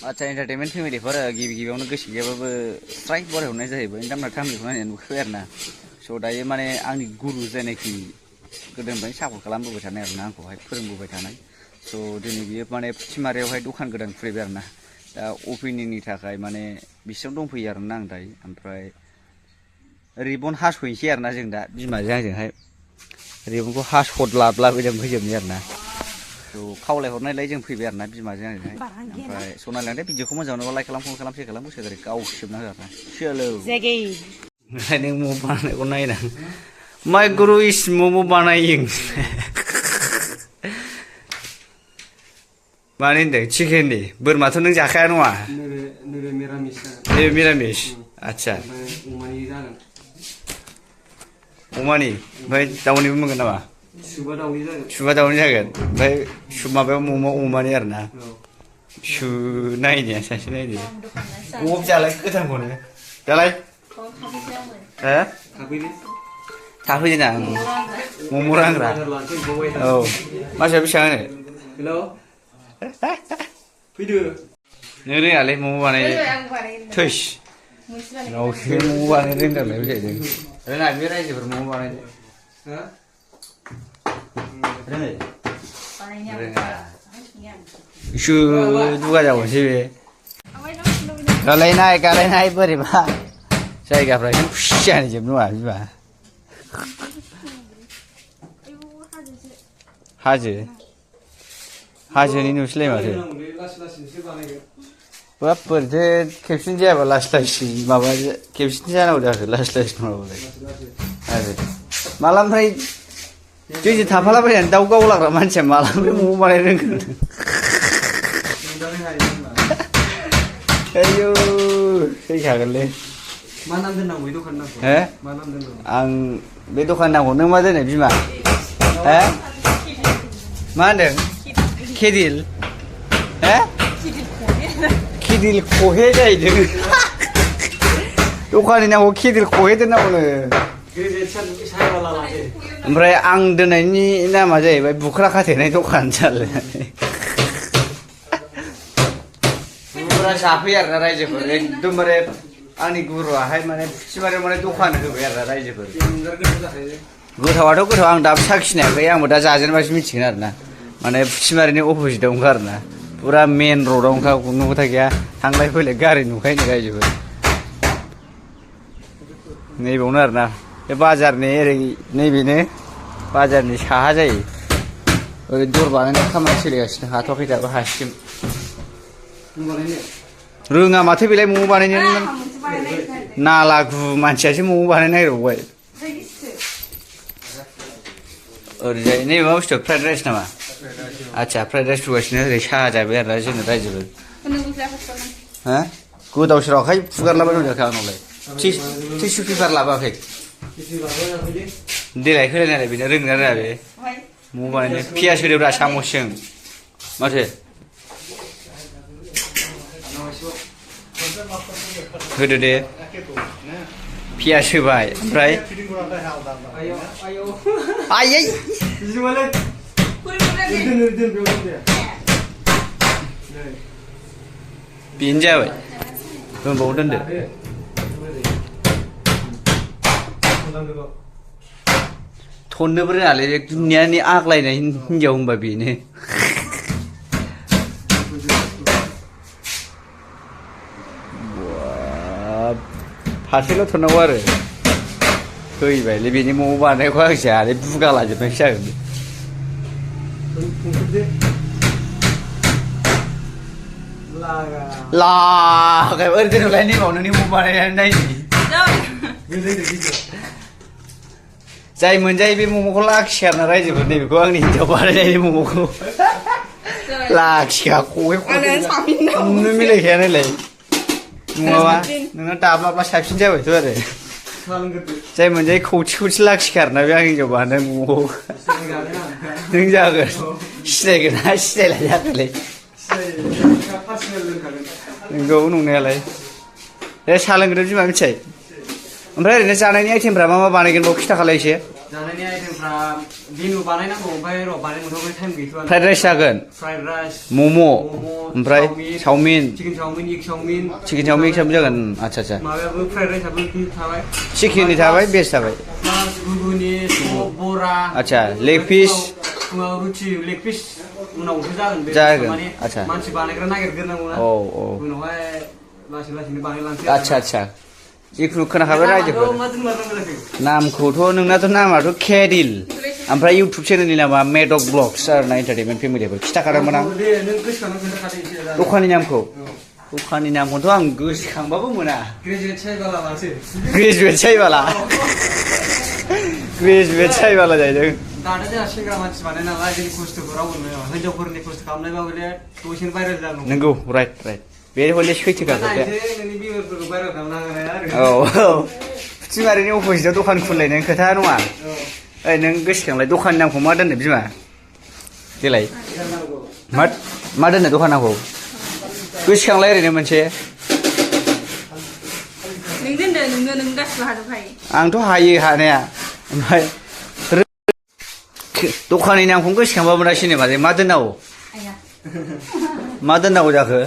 आच्छा एन्टारटेनमेन्ट फेमिलिफोर गिबि गिबियावनो गोसो गैयाबाबो स्ट्राइक बरायहरनाय जाहैबाय दामना थामलिखौ नायनानै नुखाबाय आरो ना स' दायो माने आंनि गुरु जायनाखि गोदोनिफ्रायनो सापर्ट खालामबोबाय थानाय आरो ना आंखौहाय फोरोंबोबाय थानाय स' दिनै बियो माने फुथिमारियावहाय दखान गोदान खुलिबाय आरो ना दा अपेनिंनि थाखाय माने बिसिनाव दंफैयो आरो ना आं दायो ओमफ्राय रिबन हास'हैनोसै आरो ना जों दा बिमाजों आंजोंहाय रिबनखौ हास'दलाबलाबायदों फैजोबनाय आरो ना थ' खावलायहरनायलाय जों फैबाय आरो ना बिमाजों आंजोंहाय ओमफ्राय सनालिया भिडिअखौ मोजां मोनोबा लाइक खालाम फन खालाम शेयार खालाम गोसो गारि गावसोबना हो आरो ना सोलो ओमफ्राय नों मम' बानायनायखौ नायना माय गुरु इस मम' बानायिं मानो होनदों चिकेननि बोरमाथ' नों जाखाया नङा नैबे मिरामिस आच्छा अमानि ओमफ्राय दाउनिबो मोनगोन नामा सुबा दाउनि जागोन ओमफ्राय माबायाव मम' अमानि आरो ना सु नायनाया सासे नायदो अब जालाय गोथांखौनो जालाय हो थाफैदो ना मम' रानग्रा औ मानसिया बेसेबां होनो फैदो नों रोङालै मम' बानायनो थैस गावसो मम' बानायनो रोंदारलाय फैसायदों रोङा बे रायजोफोर मम' बानायनो रोङा इसु दुगा जाबावनोसै बे गालायनाय बोरैबा जायगाफ्रा एकदम खुसियानो जोब नङा बिमा हाजोनि नुसैलाय माथो बाब बोरैथो खेबसेनो जायाबा लासै लासै माबा खेबसेनो जानांगौ जाखो लासै लासै नङाबालाय आरो मालानिफ्राय जोंजों थाफालाबायनानै दाउ गावलाग्रा मानसिया मालानिफ्राय मम' बानायनो रोंगोन आयौ थैखागोनलै मा नाम दोननांगौ बे दखान नामखौ हो मा नाम दोननांगौ आं बे दखान नामखौ नों मा दोनो बिमा हो मा होनदों केदिल हो केदिल खहे जाहैदों दखाननि नामखौ केदिल खहे दोननांगौनो ओमफ्राय आं दोननायनि नामा जाहैबाय बुख्रा खाथेनाय दखान जालायनानै बुरा जाफैयो आरोना रायजोफोर एकदमबारे आंनि गुरुआहाय माने फुथिमारियाव माने दखान होबाय आरोना रायजोफोर गोथावाथ' गोथाव आं दाबो साखिनायाखै आंबो दा जाजेनबासो मिथिगोन आरोना माने फुथिमारिनि अफ'जिटावनोखा आरोना पुरा मेन र'डआवनोखा खुनु खोथा गैया थांलाय फैलाय गारि नुखायो रायजोफोर नैबावनो आरोना बे बाजारनि ओरै नैबेनो बाजारनि साहा जायो ओरै दर बानायनाय खामानि सोलिगासिनो हाथ'वाखै दाबो हासिगोन रोङा माथो बेलाय मम' बानायनो नालागु मानसियासो मम' बानायनो नागिरबावबाय ओरैजाय नैबे मा बुस्थु फ्राइड राइस नामा आच्छा फ्राइड राइस फुगासिनो ओरै साहा जाबाय आरोना जोंनो रायजोफोर हा गोदाव सोरावखाय फुगारलाबाय दंजाखो आंनावलाय टिसु पेपार लाबोआखै देलाय होलायनालाय बेनो रोंना रोङा बे मम' बानायनो पियास होदोब्रा सामसजों माथो होदो दे पियास होबाय ओमफ्राय आयै बेनो जाबाय दोनबाव दोनदो थननोबो रोङालै दुनियानि आग्लायनाय हिनजाव होनबा बेनो फारसेल' थननांगौ आरो फैबायलै बेनि मम' बानायनायखौ आं जायालै बुगा लाजोबनायसो जागोन लागाय ओरै दोनलाय नैबाव नोंनि मम' बानायनानै नायनि जाय मोनजायो बे मम'खौ लाखियो आरोना रायजोफोर नैबेखौ आंनि हिन्जाव बानायनायनि मम'खौ लाखिखा खहे नुनो मिलायखाया नायलाय नङाबा नोंना दाब्लाबा साबसिन जाबायथ' आरो जाय मोनजायो खौथि लाखिखा आरोना बे आंनि हिन्जाव बानायनाय मम'खौ नों जागोन सिनायगोन ना सिनायला जागोनलै नंगौ नंनायालाय दे साहा लोंग्रो बिमा मिथिबाय ओमफ्राय ओरैनो जानायनि आइटेमफ्रा मा बानायगोन बाव खिथाखालाय एसे जानायनि आइटेमफ्रा दिनु बानायनांगौ ओमफ्राय र' बानायनो टाइम गैथ'आ फ्राइड राइस जागोन फ्राइड राइस मम' ओमफ्राय चावमिन चिकेन चावमिन एग चावमिन जागोन आच्छा आच्छा माबायाबो फ्राइड राइसआबो थाबाय चिकेननि थाबाय भेज थाबाय प्लास गुगुनि बरा आच्छा लेग पिस रुटि लेग पिस उनावसो जागोन बे माने आच्छा मानसि बानायग्रा नागिरग्रोनांगौ ना औ उनावहाय लासै लासैनो बानायलांसै आच्छा आच्छा जिखुनु खोनाखाबाय रायजोफोर मा दोनलांनांगौ नामखौथ' नोंनाथ' नामाथ' केडिल ओमफ्राय इउटुब चेनेलनि नामा मेडक ब्लग्स आरोना एन्टारटेनमेन्ट फेमिलिफोर खिथाखादोंमोन आं दे नों गोसोखांनानै खोन्थाखादो एसे दखाननि नामखौथ' आं गोसोखांबाबो मोना ग्रेजुवेट साइबाला मानसि ग्रेजुवेट साइबाला जाहैदों दानो जोंहा सेंग्रा मानसि बानाय नालाय जोंनि खस्थ'खौ रावबो नुवा हिनजावफोरनि खस्थ' खालामनायबाबो दे दसेनो भाइरेल जागौ नंगौ राइट बे हले सैथोखा खोथाया नोंनि बिबारफोरखौ भाइरेल खालामनो हागोन औ फुथिमारिनि अफिसाव दखान खुलिनायनि खोथा नङा ओइ नों गोसोखांलाय दखाननि नामखौ मा दोननो बिमा देलाय मा दोननो दखान नामखौ गोसोखांलाय ओरैनो मोनसे नों दोनदो नों गासिबो हाजोबखायो आंथ' हायो हानाया ओमफ्राय दखाननि नामखौनो गोसोखांबा मोनासै नामा मा दोननांगौ आया मा दोननांगौ जाखो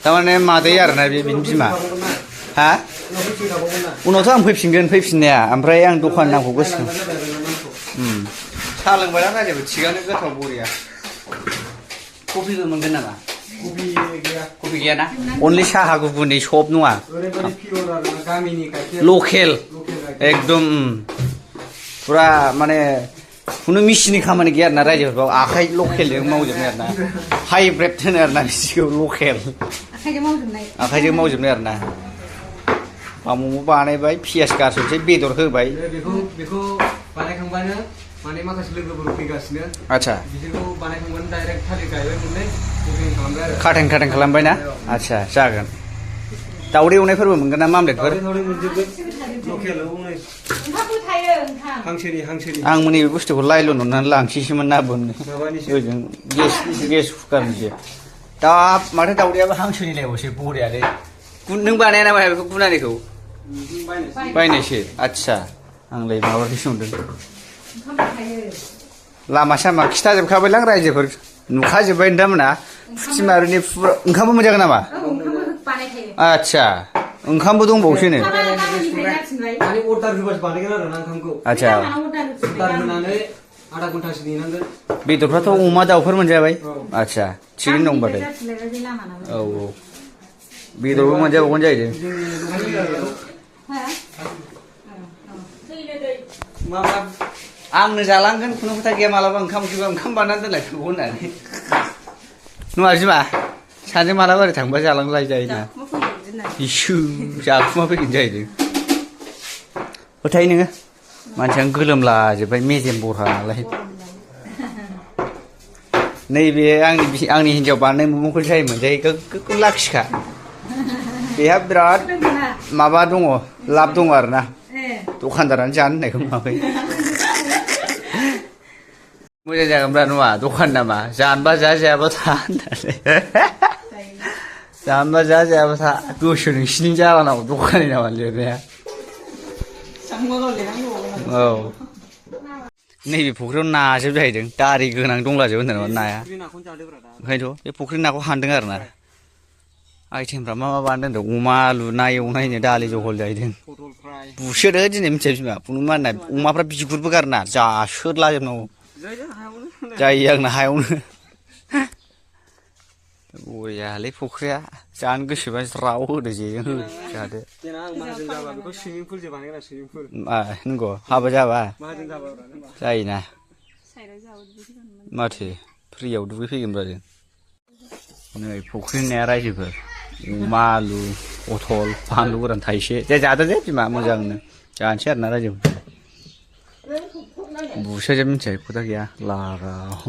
थारमाने मादै आरोना बे बिनि बिमा हा उनावथ' आं फैफिननाया ओमफ्राय आं दखान नामखौ गोसोखां साहा लोंबाय ना रायजोबो थिगानो गोथाव बरिया कफिबो मोनगोन नामा कफि गैया ना अनलि साहा गुबुननि सब नङा लकेल एकदम पुरा माने खुनु मेसिननि खामानि गैया आरोना रायजोफोर आखाइ लकेलजों मावजोबनाय आरोना हाइब्रिद होनो आरोना बिदिखौ लकेल आखाइजों मावजोबनाय आरोना मम' बानायबाय पियास गारसनसै बेदर होबाय बेखौ बानायखांबानो माने माखासे लोगोफोर फैगासिनो आच्छा बिसोरखौ बानायखांबानो डाइरेक्ट थालिर गायबाय मोनलै बुकिं खालामबाय आरो खाथें खालामबाय ना आच्छा जागोन दाउदै एवनायफोरबो मोनगोन ना मामलेटफोर आं मोनै बे बुस्थुखौ लाइलन हरनानै लांसैसोमोन ना बोननो ओजों गेस कुकारनिसो दा माथो दाउदैयाबो हांसोनिलायबावसो बरियालै नों बानाया नामा बेखौ गुनानिखौ बायनायसो आच्छा आंलाय माबाखौसो नुदों लामा सामा खिथाजोबखाबायलां रायजोफोर नुखाजोब्बाय नोंथांमोना फुथिमारिनि ओंखामबो मोनजागोन नामा आच्छा ओंखामबो दंबावसो नो आच्छा बेदरफ्राथ' अमा दाउफोर मोनजाबाय आच्छा थिगैनो दं होनबाथाय औ बेदरबो मोनजाबावगोन जाहैदों आंनो जालांगोन खुनु खोथा गैया मालाबा ओंखाम उखैबा ओंखाम बानायनानै दोनलायनांगौ होननानै नङा बिमा सानैजों मालाबा ओरै थांबा जालांलाय जायोना इसु जाखुमा फैगोन जाहैदों फोथायो नोङो मानसियानो गोलोमलाजोब्बाय मेजेम बरहा नालाय नैबे आंनि हिन्जाव बानायनाय मम'खौ जाय मोनजायो गोग्गो लाखिखा बेहा बिराद माबा दङ लाब दङ आरोना दखानदारानो जानो होननायखौ नुवाखै मोजां जागोनब्रा नङा दखान नामा जानोबा जा जायाबा था होननानै जानोबा जा जायाबा था गोसो नोंसिनि जालानांगौ दखाननि नामा लिरनाया औ नैबे फुख्रियाव नाजोब जाहैदों दारि गोनां दंलाजोबो होनदों नाया ओंखायनोथ' बे फुख्रिनि नाखौ हानदों आरो ना आइटेमफ्रा मा बानायदों होनदों अमा आलु ना एवनायनो दालि जहल जाहैदों बुसोरो दिनै मिथिया बिमा बुनो मा होननाय अमाफ्रा बिगुरबो गारना जासोदलाजोबनांगौ जायो आंना हायावनो बरियालै फुख्रिया जानो गोसोबा ज्राव होदो जेजों जादो नंगौ हाबा जाबा जायोना माथो फ्रियाव दुगैफैगोनब्रा जों नै फुख्रिनि नाया रायजोफोर अमा आलु पथल बानलु गोरान थाइसे दे जादो दे बिमा मोजांनो जानोसै आरोना रायजोफोर बुसोजोब मिथिया खोथा गैया लागाव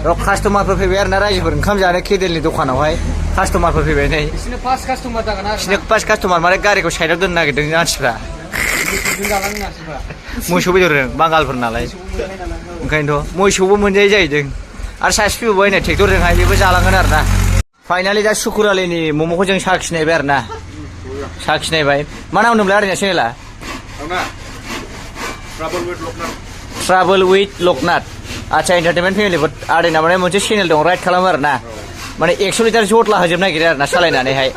र' कास्टमारफोर फैबाय आरोना रायजोफोर ओंखाम जानो केडेलनि दखानावहाय कास्टमारफोर फैबाय नै बिसोरनो फार्स्ट कास्टमार जागोन आरो बिसोरनो फार्स्ट कास्टमार माने गारिखौ साइडआव दोननो नागिरदों मानसिफ्रा मोसौ बेदरजों बांगालफोर नालाय ओंखायनोथ' मोसौबो मोनजायो जाहैदों आरो सासे फैबावबाय नै ट्रेक्टरजोंहाय बेबो जालांगोन आरोना फाइनालि दा सुकुरालिनि मम'खौ जों साखिनायबाय आरो ना साखिनायबाय मा नाम होनोमोनलाय ओरैनो चेनेला ट्राभेल विथ लकनाथ आच्छा एन्टारटेनमेन्ट फेमिलिफोर आदैना माने मोनसे चेनेल दं राइड खालामो आरो ना माने 100 लिटार जटला होजोबनो नागिरो आरो ना सालायनानैहाय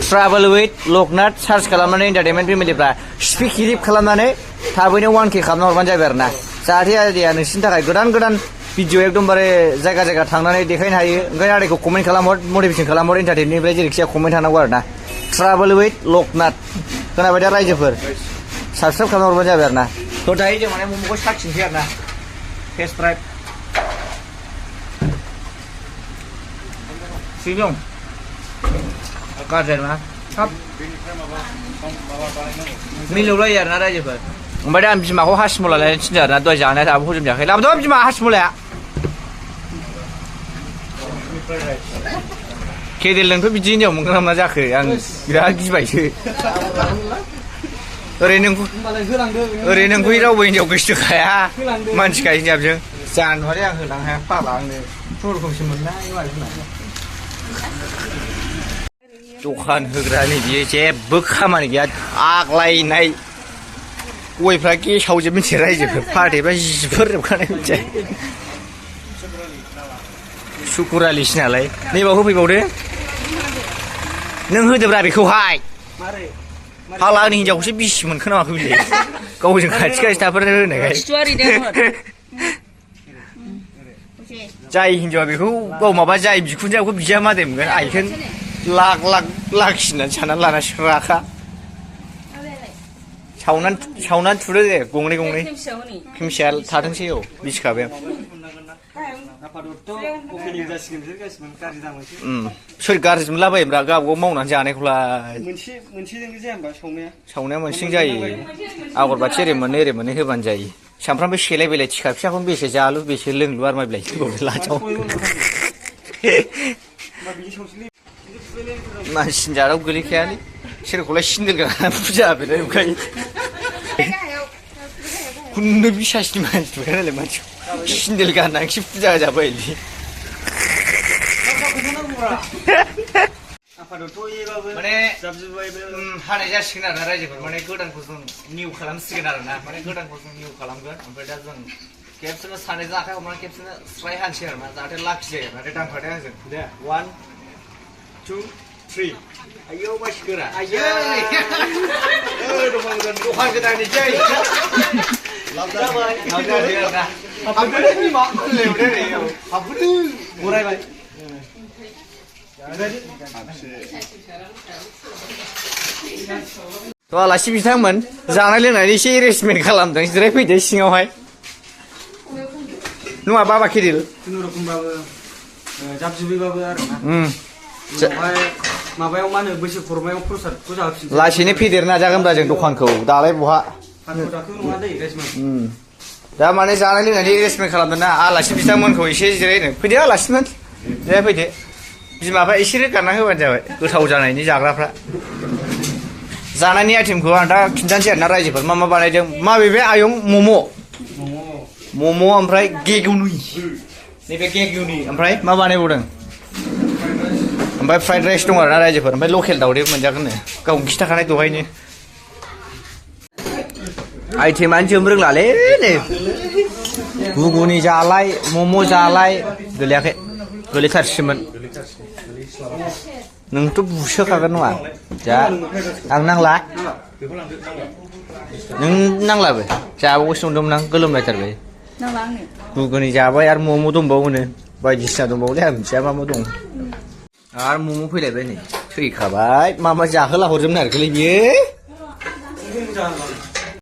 ट्राभेल विथ लकनाथ सार्च खालामनानै एन्टारटेनमेन्ट फेमिलिफ्रा स्पिक क्लिप खालामनानै थाबैनो 1K खालामना हरबानो जाबाय आरो ना जाहाथे आदैया नोंसिनि थाखाय गोदान गोदान भिडिअ एकदमबारे जायगा जायगा थांनानै देखायनो हायो ओंखायनो आदैखौ कमेन्ट खालामहर मटिभेसन खालामहर एन्टारटेनमेन्टनिफ्राय जेरैखि जाया कमेन्ट थानांगौ आरो ना ट्राभेल विथ लकनाथ खोनाबाय दा रायजोफोर साबसक्राइब खालामना हरबानो जाबाय आरो ना थ' दायो जों माने मम'खौ साखिनोसै आरो ना टेस्ट ड्राइभ थिग दं गाज्रि नङा हाब मिलौलायो आरो ना रायजोफोर ओमफ्राय दा आं बिमाखौ हासिमला लायनो थिनदों आरो ना दहाय जानाया दाबो हजम जायाखै लाबोद' बिमा हासिमलाया केदेलजोंथ' बिदि हिनजाव मोनगोन ना जाखो आं बिराद गिबायसो ओरैनो नोंखौ रावबो हिनजाव गोसोखाया मानसिखाय हिनजाबजों जानुवारि आं होलांनो हाया फाग्ला आंनो खुनुरुखुमसो मोननाय दखान होग्रानि बियो जेबो खामानि गैया आग्लायनाय गयफ्रा गेसावजोब मिथियो रायजोफोर फाथैफ्रा जिफोर जोबखानाय मिथिया सुकुरालिसो नालाय नैबाव होफैबावदो नों होदोब्रा बेखौहाय फाग्ला आंनि हिनजावखौसो बिसि मोनखोनामाखै बिलाय गावजों खाथि खाथि थाफोर होनायखाय जाय हिनजावा बेखौ गाव माबा जाय बिखुनजोखौ बिजा मादै मोनगोन आइखोन लाख लाख लाखिनानै साननानै लानासो राखा सावनानै थुदो दे गंनै खोमसिया थाथोंसै औ मिथिखाबाय सोर गाज्रि मोनलाबायोब्रा गावबागाव मावनानै जानायखौलाय सावनाया मोनसेजों जायो आगर बाथि ओरै मोननै होबानो जायो सामफ्रामबो सेलाय बेलाय थिखा फिसाखौनो बेसे जालु बेसे लोंलु आरो मा बिलाय लाचाव मानसिनि जादाव गोलैखायालै सोरखौलाय सिन्देल गाना फुजा बेलाय नुखायो खुनु बिसासनि मानसि नालाय मानसिखौ सिन्देल गाननानैसो फुजा जाबायलै माने हानाय जासिगोन आरो ना रायजोफोर माने गोदानखौ जों निउ खालामसिगोन आरो ना माने गोदानखौ जों निउ खालामगोन ओमफ्राय दा जों खेबसेनो सानैजों आखाइ हमनानै खेबसेनो स्राय हानसै आरो ना जाहाथे लाखि जायो आरो दांफादो आंजों दे 1 2 3 आयौ मानसि गोरा आयौ दखान गोदाननि जै लाबजाबाय लाबजाबाय आरो ना हाबदो बिमा लेवदो नै हाबदो बरायबाय थ' आलासि बिथांमोन जानाय लोंनायनि एसे एरेन्जमेन्ट खालामदों जिरायफैदो सिङावहाय नङा बाबा केरिल खुनुरुखुमबाबो जाबजुबैबाबो आरो ना ओमफ्राय माबायाव मा होनो बैसो खरमायाव प्रसादखौ जाहोफिनसै लासैनो फेदेर नाजागोनब्रा जों दखानखौ दालाय बहा दा माने जानाय लोंनायनि एरेन्जमेन्ट खालामदों ना आलासि बिथांमोनखौ एसे जिरायनो फैदो आलासिमोन जिरायफैदो बिमाफ्रा एसे रोगाना होबानो जाबाय गोथाव जानायनि जाग्राफ्रा जानायनि आइटेमखौ आं दा खिन्थानोसै आरोना रायजोफोर मा बानायदों माबे बे आयं मम' ओमफ्राय गेगुनि नैबे गेगुनि ओमफ्राय मा बानायबावदों ओमफ्राय फ्राइड राइस दं आरोना रायजोफोर ओमफ्राय लकेल दावदै मोनजागोननो गावनो खिथाखानाय दहायनो आइटेमानो जोबनो रोंलालै नै गुगुनि जालाय मम' जालाय गोलैयाखै गोलैथारसिमोन नोंथ' बुसोखागोन नङा जा आं नांला नों नांलाबो जाबावगासिनो दंमोन आं गोलोमलायथारबाय गुगुनि जाबाय आरो मम' दंबावोनो बायदिसिना दंबावोलै आं मिथिया मा दं आरो मम' फैलायबाय नै थैखाबाय मा जाहोला हरजोबनो नागिरखोलै बियो